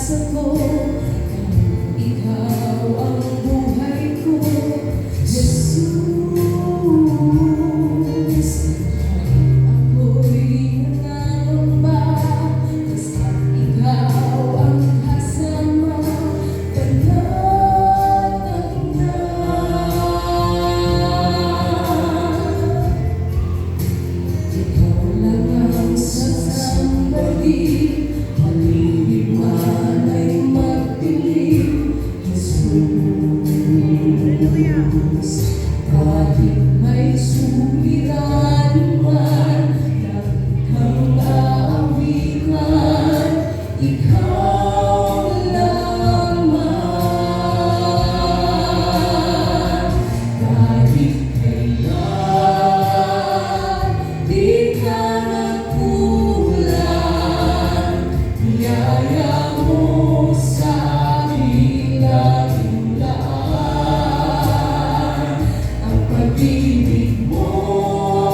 pag-asa ko, ikaw ang buhay ko, Jesus. Ako'y nangangamba, basta't ikaw ang kasama, ikaw lang ang sasambahin, maliliwan ay magdilim, Jesus. Kahit may suliranin man, kang aawitan, ikaw lamang. Kahit kailan di ka nagkulang, biyaya mo sa aking laging laan. Ang pag-ibig mo'y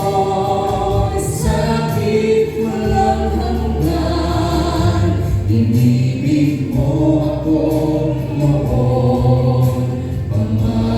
sakit walang hanggan, inibig mo ako noon pa man.